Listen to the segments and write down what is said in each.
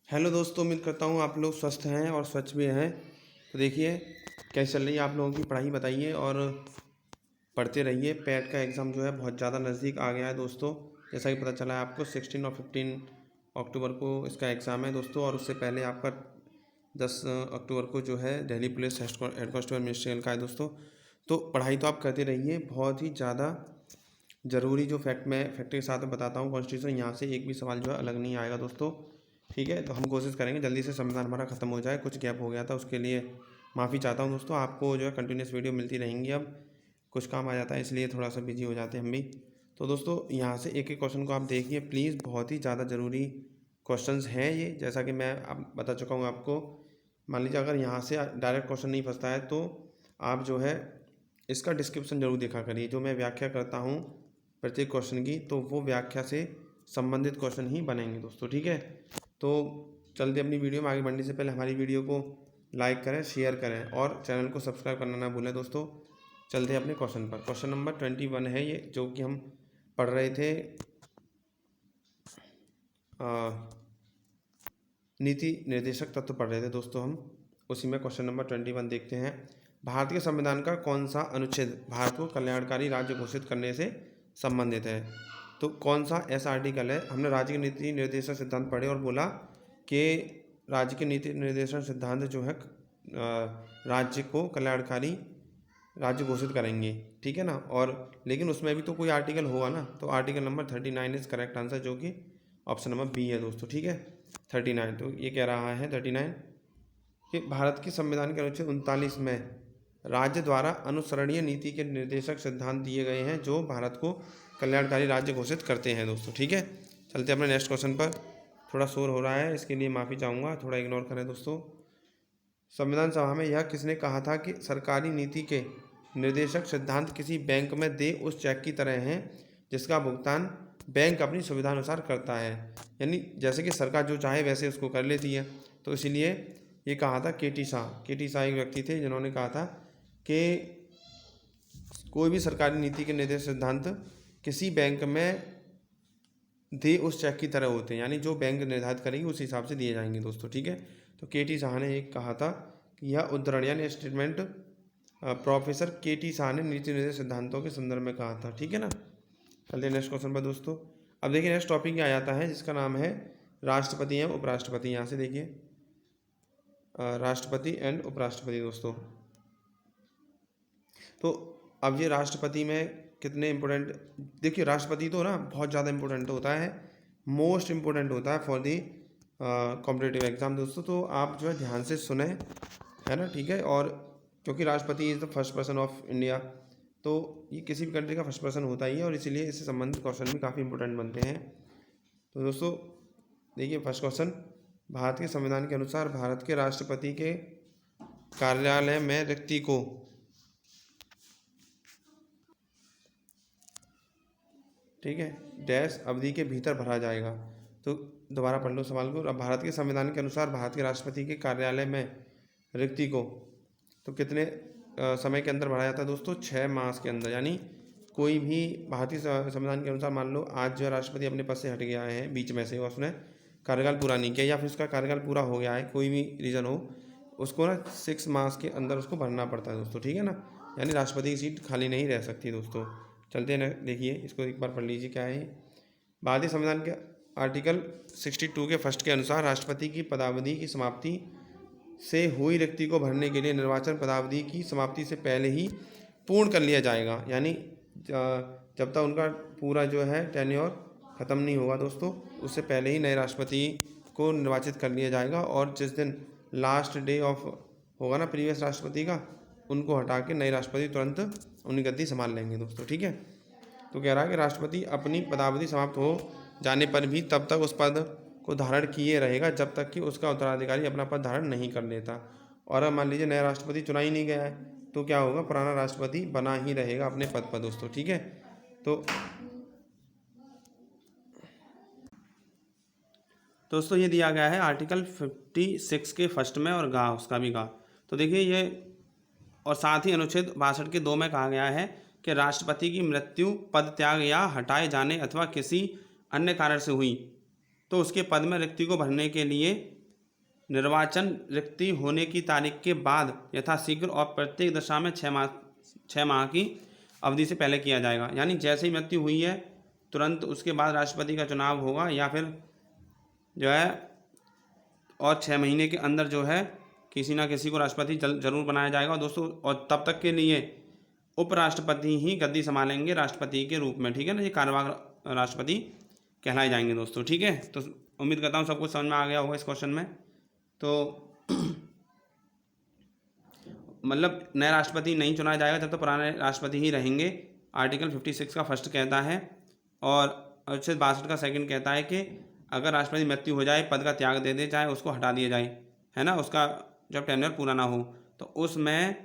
Hello दोस्तों, उम्मीद करता हूँ आप लोग स्वस्थ हैं और स्वच्छ भी हैं। तो देखिए कैसे चल रही है आप लोगों की पढ़ाई, बताइए और पढ़ते रहिए। पैट का एग्ज़ाम जो है बहुत ज़्यादा नज़दीक आ गया है दोस्तों। जैसा कि पता चला है आपको 16 और 15 अक्टूबर को इसका एग्ज़ाम है दोस्तों, और उससे पहले आपका 10 अक्टूबर को जो है Delhi police head constable ministerial का है दोस्तों। तो पढ़ाई तो आप करते रहिए, बहुत ही ज़्यादा ज़रूरी जो फैक्ट के साथ बताता हूँ। कॉन्स्टिट्यूशन यहाँ से एक भी सवाल जो है अलग नहीं आएगा दोस्तों, ठीक है। तो हम कोशिश करेंगे जल्दी से संविधान हमारा ख़त्म हो जाए। कुछ गैप हो गया था, उसके लिए माफ़ी चाहता हूँ दोस्तों। आपको जो है कंटिन्यूस वीडियो मिलती रहेंगी। अब कुछ काम आ जाता है इसलिए थोड़ा सा बिजी हो जाते हैं हम भी। तो दोस्तों यहाँ से एक एक क्वेश्चन को आप देखिए प्लीज़, बहुत ही ज़्यादा ज़रूरी क्वेश्चंस हैं ये। जैसा कि मैं अब बता चुका हूँ आपको। मान लीजिए अगर यहाँ से डायरेक्ट क्वेश्चन नहीं फंसता है तो आप जो है इसका डिस्क्रिप्शन जरूर देखा करिए। जो मैं व्याख्या करता हूँ प्रत्येक क्वेश्चन की, तो वो व्याख्या से संबंधित क्वेश्चन ही बनेंगे दोस्तों, ठीक है। तो चलते अपनी वीडियो में आगे बढ़ने से पहले हमारी वीडियो को लाइक करें, शेयर करें और चैनल को सब्सक्राइब करना ना भूलें दोस्तों। चलते हैं अपने क्वेश्चन पर। क्वेश्चन नंबर 21 है ये, जो कि हम पढ़ रहे थे नीति निर्देशक तत्व पढ़ रहे थे दोस्तों हम। उसी में क्वेश्चन नंबर 21 देखते हैं। भारतीय संविधान का कौन सा अनुच्छेद भारत को कल्याणकारी राज्य घोषित करने से संबंधित है? तो कौन सा ऐसा आर्टिकल है? हमने राज्य के नीति निर्देशन सिद्धांत पढ़े और बोला कि राज्य के नीति निर्देशन सिद्धांत जो है राज्य को कल्याणकारी राज्य घोषित करेंगे, ठीक है ना। और लेकिन उसमें भी तो कोई आर्टिकल होगा ना, तो article number 39 is correct answer, जो कि ऑप्शन नंबर बी है दोस्तों, ठीक है। 39, तो ये कह रहा है 39 कि भारत के संविधान के अनुच्छेद 39 में राज्य द्वारा अनुसरणीय नीति के निर्देशक सिद्धांत दिए गए हैं जो भारत को कल्याणकारी राज्य घोषित करते हैं दोस्तों, ठीक है। चलते अपने नेक्स्ट क्वेश्चन पर। थोड़ा शोर हो रहा है, इसके लिए माफ़ी चाहूँगा, थोड़ा इग्नोर करें दोस्तों। संविधान सभा में यह किसने कहा था कि सरकारी नीति के निर्देशक सिद्धांत किसी बैंक में दे उस चेक की तरह हैं जिसका भुगतान बैंक अपनी सुविधानुसार करता है? यानी जैसे कि सरकार जो चाहे वैसे उसको कर लेती है। तो इसीलिए ये कहा था के टी शाह। के टी शाह एक व्यक्ति थे जिन्होंने कहा था कि कोई भी सरकारी नीति के निर्देश सिद्धांत किसी बैंक में दे उस चेक की तरह होते हैं, यानी जो बैंक निर्धारित करेगी उस हिसाब से दिए जाएंगे दोस्तों, ठीक है। तो के टी शाह ने एक कहा था कि यह उद्धरण यानी स्टेटमेंट प्रोफेसर के टी शाह ने नीति निर्देश सिद्धांतों के संदर्भ में कहा था, ठीक है ना। चलिए नेक्स्ट क्वेश्चन पर दोस्तों। अब देखिए नेक्स्ट टॉपिक क्या आ जाता है जिसका नाम है राष्ट्रपति एवं उपराष्ट्रपति। यहाँ से देखिए राष्ट्रपति एंड उपराष्ट्रपति दोस्तों। तो अब ये राष्ट्रपति में कितने इम्पोर्टेंट, देखिए राष्ट्रपति तो ना बहुत ज़्यादा इम्पोर्टेंट होता है, मोस्ट इम्पोर्टेंट होता है फॉर दी कॉम्पिटिटिव एग्जाम दोस्तों। तो आप जो है ध्यान से सुने, है ना, ठीक है। और क्योंकि राष्ट्रपति is the first person of India, तो ये किसी भी कंट्री का फर्स्ट पर्सन होता ही है, और इसीलिए इससे संबंधित क्वेश्चन भी काफ़ी इंपॉर्टेंट बनते हैं। तो दोस्तों देखिए फर्स्ट क्वेश्चन, भारत के संविधान के अनुसार भारत के राष्ट्रपति के कार्यालय में व्यक्ति को ठीक है डैश अवधि के भीतर भरा जाएगा। तो दोबारा पढ़ लो सवाल को। अब भारत के संविधान के अनुसार भारत के राष्ट्रपति के कार्यालय में रिक्ति को तो कितने समय के अंदर भरा जाता है दोस्तों? 6 मास के अंदर। यानी कोई भी भारतीय संविधान के अनुसार मान लो आज जो राष्ट्रपति अपने पद से हट गया है बीच में से, और उसने कार्यकाल पूरा नहीं किया या फिर उसका कार्यकाल पूरा हो गया है, कोई भी रीज़न हो, उसको ना 6 मास के अंदर उसको भरना पड़ता है दोस्तों, ठीक है ना। यानी राष्ट्रपति की सीट खाली नहीं रह सकती दोस्तों। चलते हैं ना, देखिए इसको एक बार पढ़ लीजिए क्या है। भारतीय संविधान के आर्टिकल 62 के फर्स्ट के अनुसार राष्ट्रपति की पदावधि की समाप्ति से हुई रिक्ति को भरने के लिए निर्वाचन पदावधि की समाप्ति से पहले ही पूर्ण कर लिया जाएगा। यानी जब तक उनका पूरा जो है टेन्योर ख़त्म नहीं होगा दोस्तों, उससे पहले ही नए राष्ट्रपति को निर्वाचित कर लिया जाएगा। और जिस दिन लास्ट डे ऑफ होगा ना प्रीवियस राष्ट्रपति का, उनको हटा के नए राष्ट्रपति तुरंत उनकी गद्दी संभाल लेंगे दोस्तों, ठीक है। तो कह रहा है कि राष्ट्रपति अपनी पदावधि समाप्त हो जाने पर भी तब तक उस पद को धारण किए रहेगा जब तक कि उसका उत्तराधिकारी अपना पद धारण नहीं कर लेता। और अब मान लीजिए नया राष्ट्रपति चुना ही नहीं गया है, तो क्या होगा? पुराना राष्ट्रपति बना ही रहेगा अपने पद पर दोस्तों, ठीक है। तो दोस्तों ये दिया गया है आर्टिकल 56 के फर्स्ट में और गा उसका भी गा। तो देखिए ये, और साथ ही अनुच्छेद 62 के 2 में कहा गया है कि राष्ट्रपति की मृत्यु, पद त्याग या हटाए जाने अथवा किसी अन्य कारण से हुई तो उसके पद में रिक्ति को भरने के लिए निर्वाचन रिक्ति होने की तारीख के बाद यथाशीघ्र और प्रत्येक दशा में 6 माह की अवधि से पहले किया जाएगा। यानी जैसे ही मृत्यु हुई है तुरंत उसके बाद राष्ट्रपति का चुनाव होगा, या फिर जो है और 6 महीने के अंदर जो है किसी ना किसी को राष्ट्रपति जरूर बनाया जाएगा दोस्तों। और तब तक के लिए उपराष्ट्रपति ही गद्दी संभालेंगे राष्ट्रपति के रूप में, ठीक है ना। ये कार्यवाहक राष्ट्रपति कहलाए जाएंगे दोस्तों, ठीक है। तो उम्मीद करता हूँ सब कुछ समझ में आ गया होगा इस क्वेश्चन में। तो मतलब नया राष्ट्रपति नहीं चुना जाएगा जब तक पुराने राष्ट्रपति ही रहेंगे। आर्टिकल 56 का फर्स्ट कहता है, और अनुच्छेद 62 का सेकंड कहता है कि अगर राष्ट्रपति मृत्यु हो जाए, पद का त्याग दे दे, चाहे उसको हटा दिया जाए, है ना, उसका जब टेन्योर पूरा ना हो, तो उसमें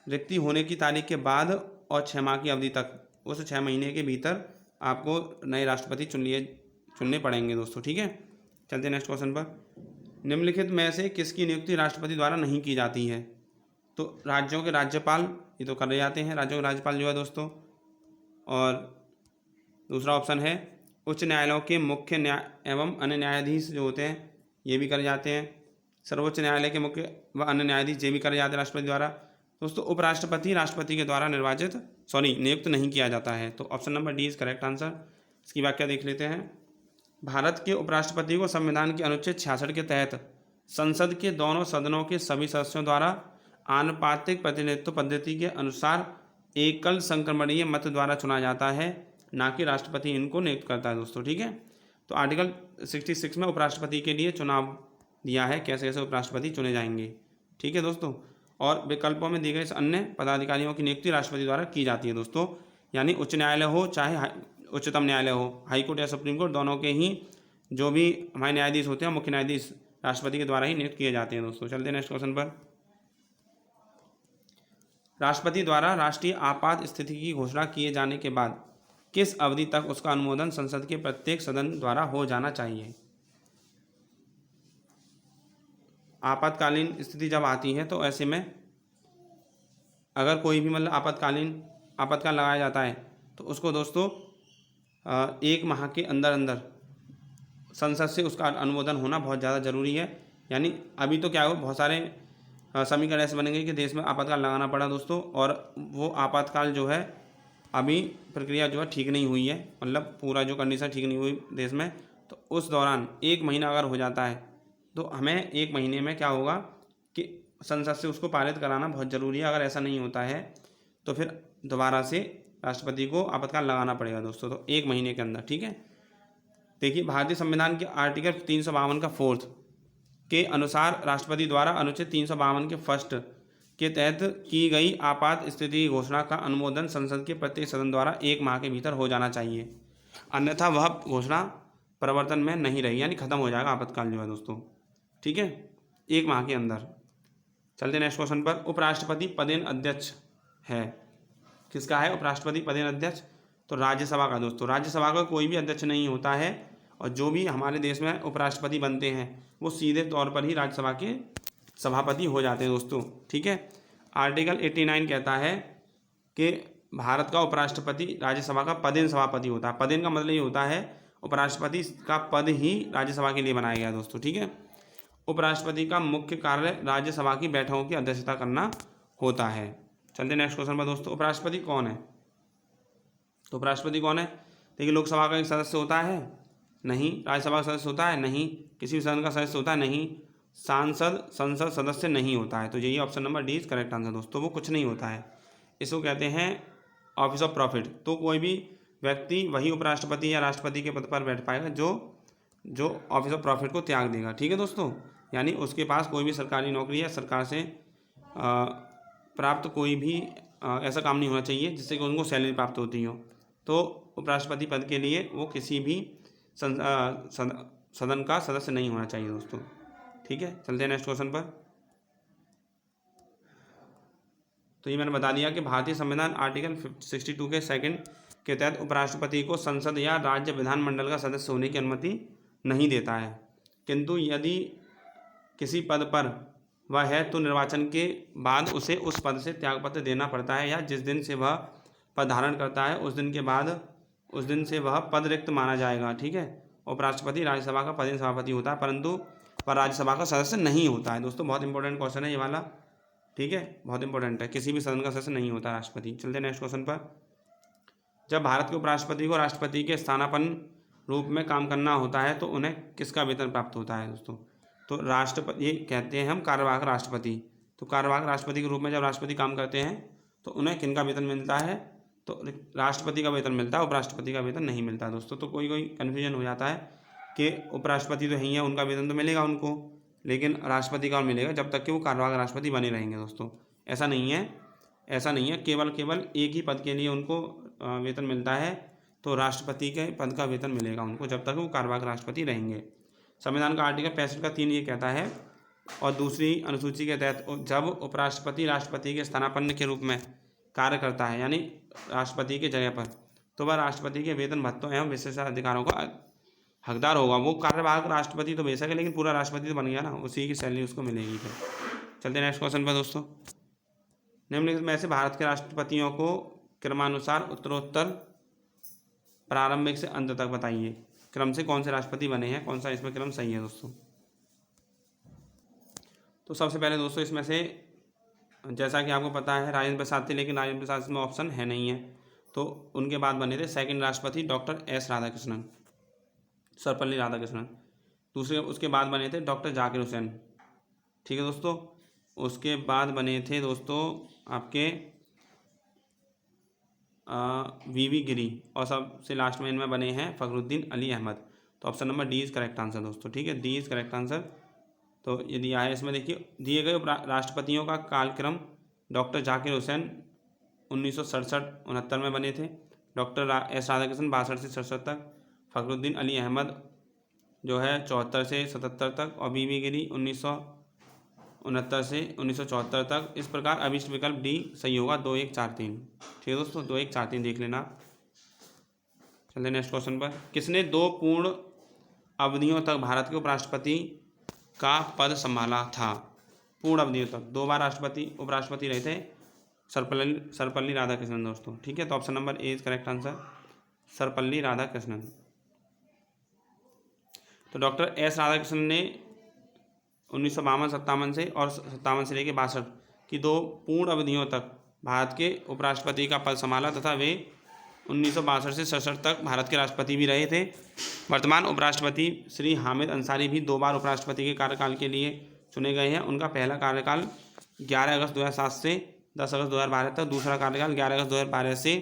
रिक्ति होने की तारीख के बाद और 6 माह की अवधि तक, उस 6 महीने के भीतर आपको नए राष्ट्रपति चुनने पड़ेंगे दोस्तों, ठीक है। चलते हैं नेक्स्ट क्वेश्चन पर। निम्नलिखित में से किसकी नियुक्ति राष्ट्रपति द्वारा नहीं की जाती है? तो राज्यों के राज्यपाल, ये तो कर जाते हैं राज्यों के राज्यपाल जो है दोस्तों। और दूसरा ऑप्शन है उच्च न्यायालयों के मुख्य न्याय एवं अन्य न्यायाधीश जो होते हैं, ये भी कर जाते हैं। सर्वोच्च न्यायालय के मुख्य व अन्य न्यायाधीश ये भी करे जाते हैं राष्ट्रपति द्वारा। दोस्तों उपराष्ट्रपति राष्ट्रपति के द्वारा नियुक्त नहीं किया जाता है। तो option number D is correct answer. इसकी व्याख्या देख लेते हैं। भारत के उपराष्ट्रपति को संविधान के अनुच्छेद 66 के तहत संसद के दोनों सदनों के सभी सदस्यों द्वारा आनुपातिक प्रतिनिधित्व पद्धति के अनुसार एकल संक्रमणीय मत द्वारा चुना जाता है, ना कि राष्ट्रपति इनको नियुक्त करता है दोस्तों, ठीक है। तो आर्टिकल 66 में उपराष्ट्रपति के लिए चुनाव दिया है, कैसे कैसे उपराष्ट्रपति चुने जाएंगे, ठीक है दोस्तों। और विकल्पों में दी गई अन्य पदाधिकारियों की नियुक्ति राष्ट्रपति द्वारा की जाती है दोस्तों। यानी उच्च न्यायालय हो चाहे उच्चतम न्यायालय हो, हाई कोर्ट या सुप्रीम कोर्ट, दोनों के ही जो भी हमारे न्यायाधीश होते हैं, मुख्य न्यायाधीश राष्ट्रपति के द्वारा ही नियुक्त किए जाते हैं दोस्तों। चलते हैं नेक्स्ट क्वेश्चन पर। राष्ट्रपति द्वारा राष्ट्रीय आपात स्थिति की घोषणा किए जाने के बाद किस अवधि तक उसका अनुमोदन संसद के प्रत्येक सदन द्वारा हो जाना चाहिए? आपातकालीन स्थिति जब आती है तो ऐसे में अगर कोई भी मतलब आपातकाल लगाया जाता है तो उसको दोस्तों 1 माह के अंदर अंदर संसद से उसका अनुमोदन होना बहुत ज़्यादा ज़रूरी है। यानी अभी तो क्या हो, बहुत सारे समीकरण ऐसे बनेंगे कि देश में आपातकाल लगाना पड़ा दोस्तों, और वो आपातकाल जो है अभी प्रक्रिया जो है ठीक नहीं हुई है, मतलब पूरा जो कंडीशन ठीक नहीं हुई देश में। तो उस दौरान 1 महीना अगर हो जाता है तो हमें 1 महीने में क्या होगा कि संसद से उसको पारित कराना बहुत ज़रूरी है। अगर ऐसा नहीं होता है तो फिर दोबारा से राष्ट्रपति को आपातकाल लगाना पड़ेगा दोस्तों, तो 1 महीने के अंदर, ठीक है। देखिए भारतीय संविधान के आर्टिकल 352 का 4th के अनुसार राष्ट्रपति द्वारा अनुच्छेद 352 के 1st के तहत की गई आपात स्थिति की घोषणा का अनुमोदन संसद के प्रत्येक सदन द्वारा 1 माह के भीतर हो जाना चाहिए, अन्यथा वह घोषणा प्रवर्तन में नहीं रही, यानी खत्म हो जाएगा आपातकाल जो है दोस्तों, ठीक है, 1 माह के अंदर। चलते नेक्स्ट क्वेश्चन पर। उपराष्ट्रपति पदेन अध्यक्ष है, किसका है उपराष्ट्रपति पदेन अध्यक्ष? तो राज्यसभा का दोस्तों। राज्यसभा का कोई भी अध्यक्ष नहीं होता है, और जो भी हमारे देश में उपराष्ट्रपति बनते हैं वो सीधे तौर पर ही राज्यसभा के सभापति हो जाते हैं दोस्तों, ठीक है। आर्टिकल 89 कहता है कि भारत का उपराष्ट्रपति राज्यसभा का पदेन सभापति होता है। पदेन का मतलब ये होता है उपराष्ट्रपति का पद ही राज्यसभा के लिए बनाया गया दोस्तों, ठीक है। उपराष्ट्रपति का मुख्य कार्य राज्यसभा की बैठकों की अध्यक्षता करना होता है। चलते नेक्स्ट क्वेश्चन पर दोस्तों। उपराष्ट्रपति कौन है? तो उपराष्ट्रपति कौन है? देखिए लोकसभा का एक सदस्य होता है? नहीं। राज्यसभा का सदस्य होता है? नहीं। किसी भी सदन का सदस्य होता है? नहीं। सांसद संसद सदस्य नहीं होता है। तो यही option number D is correct answer दोस्तों, वो कुछ नहीं होता है। इसको कहते हैं ऑफिस ऑफ प्रॉफिट। तो कोई भी व्यक्ति वही उपराष्ट्रपति या राष्ट्रपति के पद पर बैठ पाएगा जो ऑफिस ऑफ प्रॉफिट को त्याग देगा, ठीक है दोस्तों। यानी उसके पास कोई भी सरकारी नौकरी या सरकार से प्राप्त कोई भी ऐसा काम नहीं होना चाहिए जिससे कि उनको सैलरी प्राप्त होती हो। तो उपराष्ट्रपति पद के लिए वो किसी भी सदन का सदस्य नहीं होना चाहिए दोस्तों, ठीक है। चलते हैं नेक्स्ट क्वेश्चन पर। तो ये मैंने बता दिया कि भारतीय संविधान आर्टिकल 62 के 2nd के तहत उपराष्ट्रपति को संसद या राज्य विधानमंडल का सदस्य होने की अनुमति नहीं देता है, किंतु यदि किसी पद पर वह है तो निर्वाचन के बाद उसे उस पद से त्यागपत्र देना पड़ता है, या जिस दिन से वह पद धारण करता है उस दिन से वह पद रिक्त माना जाएगा, ठीक है। उपराष्ट्रपति राज्यसभा का पदेन सभापति होता है, परंतु पर राज्यसभा का सदस्य नहीं होता है। दोस्तों बहुत इंपॉर्टेंट क्वेश्चन है ये वाला, ठीक है, बहुत इंपॉर्टेंट है। किसी भी सदन का सदस्य नहीं होता राष्ट्रपति। चलते हैं नेक्स्ट क्वेश्चन पर। जब भारत के उपराष्ट्रपति को राष्ट्रपति के स्थानापन्न रूप में काम करना होता है तो उन्हें किसका वेतन प्राप्त होता है दोस्तों? तो राष्ट्रपति, ये कहते हैं हम कार्यवाहक राष्ट्रपति। तो कार्यवाहक राष्ट्रपति के रूप में जब राष्ट्रपति काम करते हैं तो उन्हें किनका वेतन मिलता है? तो राष्ट्रपति का वेतन मिलता है, उपराष्ट्रपति का वेतन नहीं मिलता है दोस्तों। तो कोई कन्फ्यूजन हो जाता है कि उपराष्ट्रपति तो ही है, उनका वेतन तो मिलेगा उनको, लेकिन राष्ट्रपति का मिलेगा जब तक कि वो कार्यवाहक राष्ट्रपति बने रहेंगे दोस्तों। ऐसा नहीं है, केवल एक ही पद के लिए उनको वेतन मिलता है। तो राष्ट्रपति के पद का वेतन मिलेगा उनको जब तक वो कार्यवाहक राष्ट्रपति रहेंगे। संविधान का आर्टिकल 65 का 3 ये कहता है, और दूसरी अनुसूची के तहत जब उपराष्ट्रपति राष्ट्रपति के स्थानापन्न के रूप में कार्य करता है, यानी राष्ट्रपति के जगह पर, तो वह राष्ट्रपति के वेतन भत्तों एवं विशेषाधिकारों का हकदार होगा। वो कार्यवाहक राष्ट्रपति तो बेशक है, लेकिन पूरा राष्ट्रपति तो बन गया ना, उसी की सैलरी उसको मिलेगी। फिर चलते हैं नेक्स्ट क्वेश्चन पर दोस्तों। निम्नलिखित में से भारत के राष्ट्रपतियों को क्रमानुसार उत्तरोत्तर प्रारंभिक से अंत तक बताइए, क्रम से कौन से राष्ट्रपति बने हैं, कौन सा इसमें क्रम सही है दोस्तों? तो सबसे पहले दोस्तों इसमें से, जैसा कि आपको पता है, राजेंद्र प्रसाद थे, लेकिन राजेंद्र प्रसाद इसमें ऑप्शन है नहीं है। तो उनके बाद बने थे सेकंड राष्ट्रपति डॉक्टर एस राधाकृष्णन, सर्वपल्ली राधाकृष्णन। दूसरे उसके बाद बने थे डॉक्टर जाकिर हुसैन, ठीक है दोस्तों। उसके बाद बने थे दोस्तों आपके वीवी गिरी, और सबसे लास्ट में इनमें बने हैं फखरुद्दीन अली अहमद। तो option number D is correct answer दोस्तों, ठीक है, डी इज़ करेक्ट आंसर। तो ये दिया है इसमें, देखिए दिए गए राष्ट्रपतियों का कालक्रम। डॉक्टर जाकिर हुसैन 1967-69 में बने थे, डॉक्टर एस राधाकृष्णन 62 से 67 तक, फखरुद्दीन अली अहमद जो है 74 से 77 तक, और वीवी गिरी 1969 से 1974 तक। इस प्रकार अभिष्ट विकल्प डी सही होगा, 2 1 4 3, ठीक है दोस्तों, 2 1 4 3 देख लेना। चलते नेक्स्ट क्वेश्चन पर। किसने 2 पूर्ण अवधियों तक भारत के उपराष्ट्रपति का पद संभाला था? पूर्ण अवधियों तक 2 बार राष्ट्रपति उपराष्ट्रपति रहे थे, सर्वपल्ली राधाकृष्णन दोस्तों, ठीक है। तो option number A is correct answer, Sarvepalli Radhakrishnan. तो डॉक्टर एस राधाकृष्णन ने 1952-57 से और 57 से लेकर 62 की 2 पूर्ण अवधियों तक भारत के उपराष्ट्रपति का पद संभाला, तथा वे 1962 से 67 तक भारत के राष्ट्रपति भी रहे थे। वर्तमान उपराष्ट्रपति श्री हामिद अंसारी भी 2 बार उपराष्ट्रपति के कार्यकाल के लिए चुने गए हैं। उनका पहला कार्यकाल 11 अगस्त 2007 से 10 अगस्त 2012 तक, दूसरा कार्यकाल 11 अगस्त 2012 से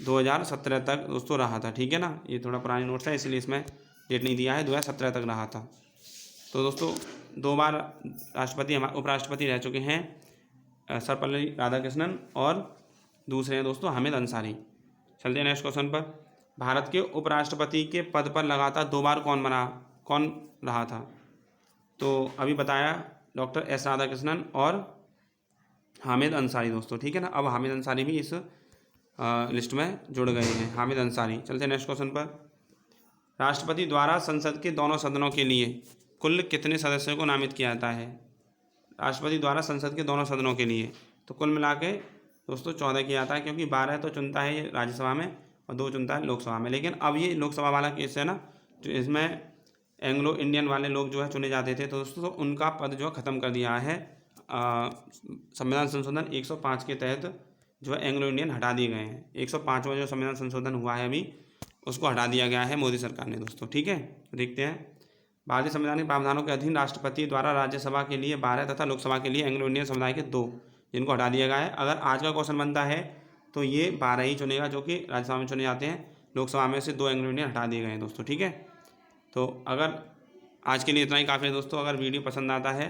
2017 तक दोस्तों रहा था, ठीक है ना। ये थोड़ा पुरानी नोट्स है इसलिए इसमें डेट नहीं दिया है, 2017 तक रहा था। तो दोस्तों 2 बार राष्ट्रपति उपराष्ट्रपति रह चुके हैं सर्वपल्ली राधाकृष्णन, और दूसरे हैं दोस्तों हामिद अंसारी। चलते हैं नेक्स्ट क्वेश्चन पर। भारत के उपराष्ट्रपति के पद पर लगातार 2 बार कौन रहा था? तो अभी बताया डॉक्टर एस राधाकृष्णन और हामिद अंसारी दोस्तों, ठीक है ना। अब हामिद अंसारी भी इस लिस्ट में जुड़ गए हैं, हामिद अंसारी। चलते हैं नेक्स्ट क्वेश्चन पर। राष्ट्रपति द्वारा संसद के दोनों सदनों के लिए कुल कितने सदस्यों को नामित किया जाता है? राष्ट्रपति द्वारा संसद के दोनों सदनों के लिए तो कुल मिला के दोस्तों 14 किया जाता है, क्योंकि 12 तो चुनता है ये राज्यसभा में और 2 चुनता है लोकसभा में। लेकिन अब ये लोकसभा वाला केस है ना, जो इसमें एंग्लो इंडियन वाले लोग जो है चुने जाते थे, तो दोस्तों उनका पद जो ख़त्म कर दिया है संविधान संशोधन 105 के तहत, जो है एंग्लो इंडियन हटा दिए गए हैं। 105वां जो संविधान संशोधन हुआ है अभी, उसको हटा दिया गया है मोदी सरकार ने दोस्तों, ठीक है। देखते हैं। भारतीय संविधान के प्रावधानों के अधीन राष्ट्रपति द्वारा राज्यसभा के लिए 12 तथा लोकसभा के लिए एंग्लो इंडियन समुदाय के 2, जिनको हटा दिया गया है। अगर आज का क्वेश्चन बनता है तो ये 12 ही चुनेगा जो कि राज्यसभा में चुने जाते हैं, लोकसभा में से 2 एंग्लो इंडियन हटा दिए गए हैं दोस्तों, ठीक है। तो अगर आज के लिए इतना ही काफ़ी है दोस्तों। अगर वीडियो पसंद आता है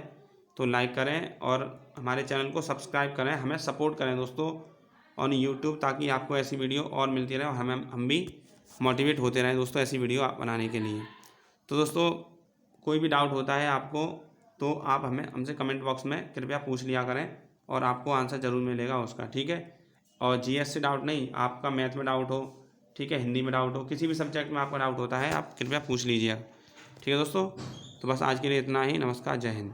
तो लाइक करें और हमारे चैनल को सब्सक्राइब करें, हमें सपोर्ट करें दोस्तों ऑन यूट्यूब, ताकि आपको ऐसी वीडियो और मिलती रहे और हम भी मोटिवेट होते रहें दोस्तों ऐसी वीडियो बनाने के लिए। तो दोस्तों कोई भी डाउट होता है आपको तो आप हमसे कमेंट बॉक्स में कृपया पूछ लिया करें, और आपको आंसर ज़रूर मिलेगा उसका, ठीक है। और जीएस से डाउट नहीं, आपका मैथ में डाउट हो, ठीक है, हिंदी में डाउट हो, किसी भी सब्जेक्ट में आपका डाउट होता है आप कृपया पूछ लीजिएगा, ठीक है दोस्तों। तो बस आज के लिए इतना ही। नमस्कार, जय हिंद।